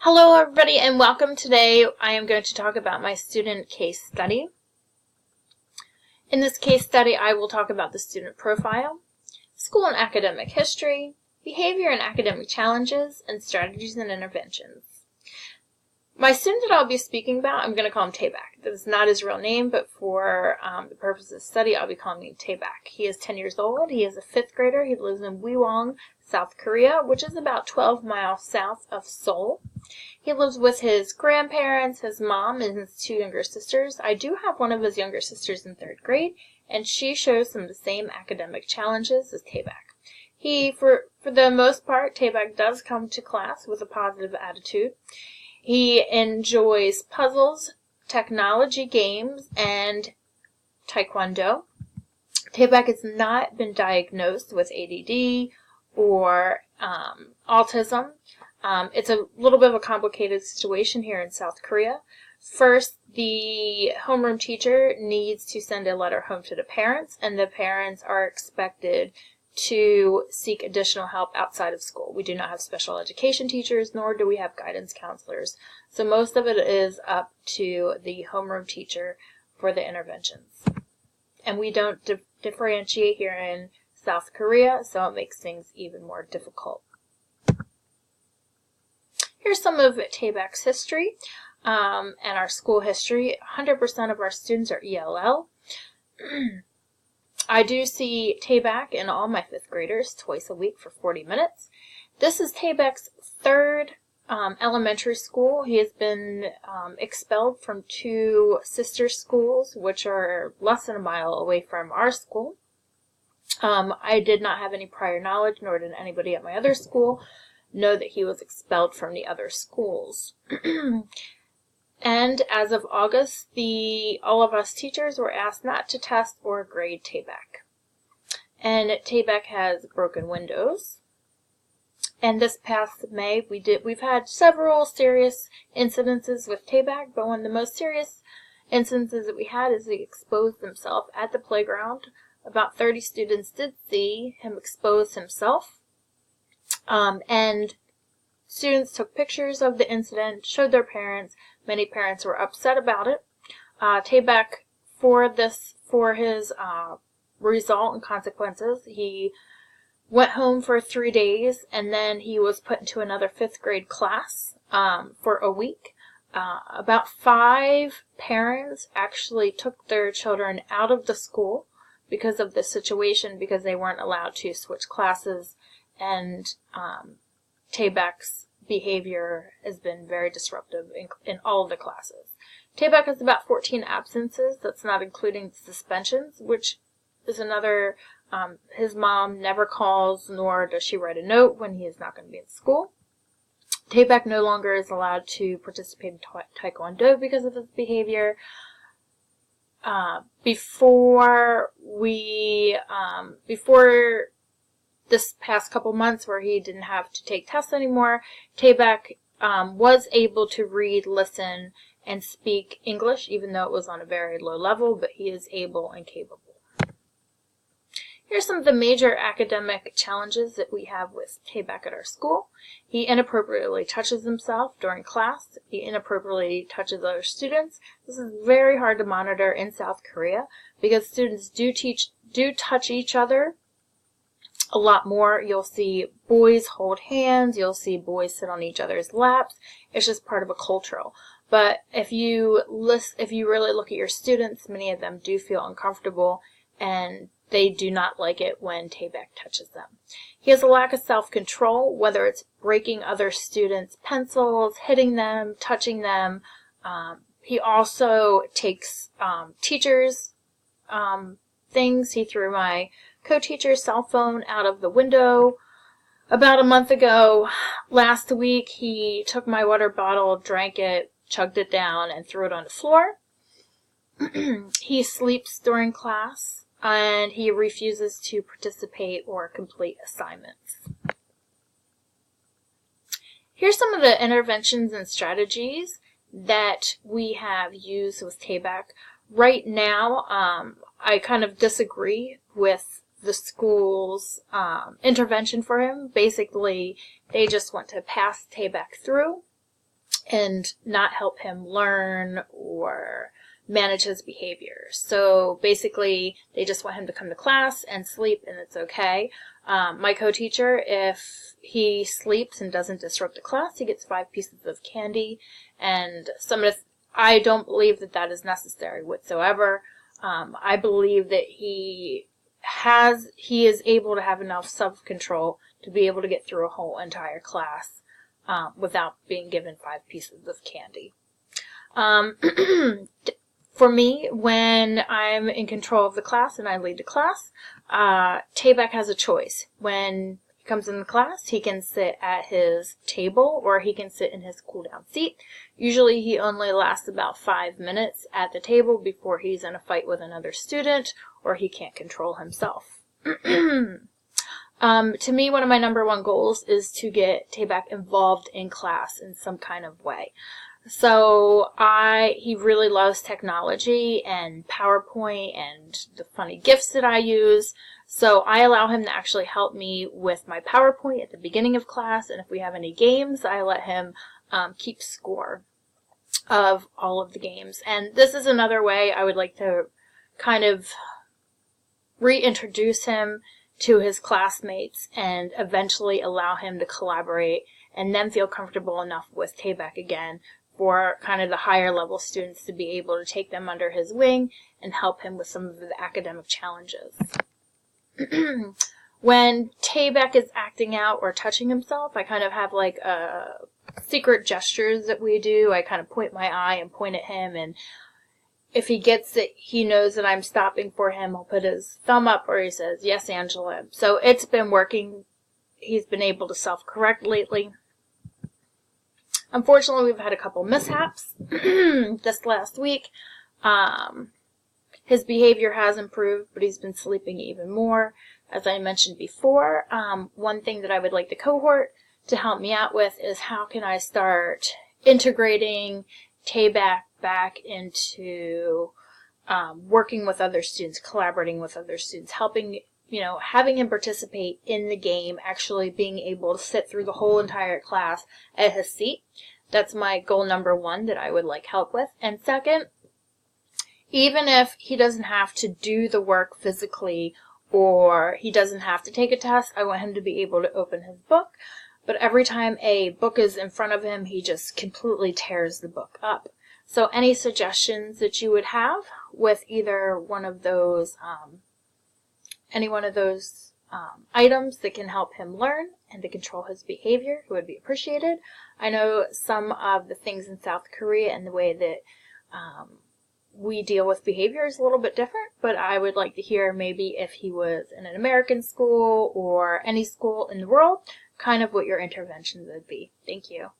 Hello everybody and welcome. Today I am going to talk about my student case study. In this case study I will talk about the student profile, school and academic history, behavior and academic challenges, and strategies and interventions. My student that I'll be speaking about, I'm going to call him Taebaek. That is not his real name, but for the purpose of the study I'll be calling him Taebaek. He is 10 years old. He is a 5th grader. He lives in Wiwong, South Korea, which is about 12 miles south of Seoul. He lives with his grandparents, his mom, and his 2 younger sisters. I do have one of his younger sisters in 3rd grade, and she shows some of the same academic challenges as Taebaek. For the most part, Taebaek does come to class with a positive attitude. He enjoys puzzles, technology games, and taekwondo. Taebaek has not been diagnosed with ADD or autism. It's a little bit of a complicated situation here in South Korea. First, the homeroom teacher needs to send a letter home to the parents, and the parents are expected to seek additional help outside of school. We do not have special education teachers, nor do we have guidance counselors. So most of it is up to the homeroom teacher for the interventions. And we don't differentiate here in South Korea, so it makes things even more difficult. Here's some of Taebaek's history and our school history. 100% of our students are ELL. I do see Taebaek and all my 5th graders twice a week for 40 minutes. This is Taebaek's 3rd elementary school. He has been expelled from 2 sister schools, which are less than a mile away from our school. I did not have any prior knowledge, nor did anybody at my other school know that he was expelled from the other schools. And as of August, all of us teachers were asked not to test or grade Taebaek. And Taebaek has broken windows. And this past May, we've had several serious incidences with Taebaek, but one of the most serious instances that we had is he exposed himself at the playground. About 30 students did see him expose himself. And students took pictures of the incident, showed their parents. Many parents were upset about it. Taebaek, for his result and consequences, he went home for 3 days, and then he was put into another 5th grade class for a week. About 5 parents actually took their children out of the school because of this situation, because they weren't allowed to switch classes, and Taebaek's behavior has been very disruptive in all of the classes. Taebaek has about 14 absences. That's not including suspensions, which is another. His mom never calls, nor does she write a note when he is not going to be in school. Taebaek no longer is allowed to participate in taekwondo because of his behavior. Before this past couple months, where he didn't have to take tests anymore, Taebaek was able to read, listen, and speak English, even though it was on a very low level, but he is able and capable. Here's some of the major academic challenges that we have with Taebaek at our school. He inappropriately touches himself during class. He inappropriately touches other students. This is very hard to monitor in South Korea because students do touch each other a lot more. You'll see boys hold hands. You'll see boys sit on each other's laps. It's just part of a cultural. But if you really look at your students, many of them do feel uncomfortable, and they do not like it when Taebaek touches them. He has a lack of self-control, whether it's breaking other students' pencils, hitting them, touching them. He also takes teachers' things. He threw my co-teacher's cell phone out of the window about a month ago. Last week, he took my water bottle, drank it, chugged it down, and threw it on the floor. He sleeps during class, and he refuses to participate or complete assignments. Here's some of the interventions and strategies that we have used with Taebaek. Right now, I kind of disagree with the school's intervention for him. Basically, they just want to pass Taebaek through. and not help him learn or manage his behavior. So basically, they just want him to come to class and sleep, and it's okay. My co-teacher, if he sleeps and doesn't disrupt the class, he gets 5 pieces of candy, and I don't believe that that is necessary whatsoever. I believe that he is able to have enough self-control to be able to get through a whole entire class without being given 5 pieces of candy. For me, when I'm in control of the class and I lead the class, Tabak has a choice. When he comes in the class, he can sit at his table or he can sit in his cool-down seat. Usually he only lasts about 5 minutes at the table before he's in a fight with another student or he can't control himself. To me, one of my number one goals is to get Tabak involved in class in some kind of way. So he really loves technology and PowerPoint and the funny GIFs that I use. So I allow him to actually help me with my PowerPoint at the beginning of class. And if we have any games, I let him keep score of all of the games. And this is another way I would like to kind of reintroduce him to his classmates and eventually allow him to collaborate and then feel comfortable enough with Tabak again for kind of the higher level students to be able to take them under his wing and help him with some of the academic challenges. When Tabak is acting out or touching himself, I kind of have like secret gestures that we do. I kind of point my eye and point at him, and if he gets it, he knows that I'm stopping for him. He'll put his thumb up or he says, "Yes, Angela." So it's been working. He's been able to self-correct lately. Unfortunately, we've had a couple mishaps this last week. His behavior has improved, but he's been sleeping even more. As I mentioned before, one thing that I would like the cohort to help me out with is how can I start integrating Tabak back into working with other students, collaborating with other students, helping, having him participate in the game, actually being able to sit through the whole entire class at his seat. That's my goal number one that I would like help with. And second, even if he doesn't have to do the work physically or he doesn't have to take a test, I want him to be able to open his book. But every time a book is in front of him, he just completely tears the book up. So any suggestions that you would have with either one of those, items that can help him learn and to control his behavior would be appreciated. I know some of the things in South Korea and the way that we deal with behavior is a little bit different, but I would like to hear maybe if he was in an American school or any school in the world, kind of what your interventions would be. Thank you.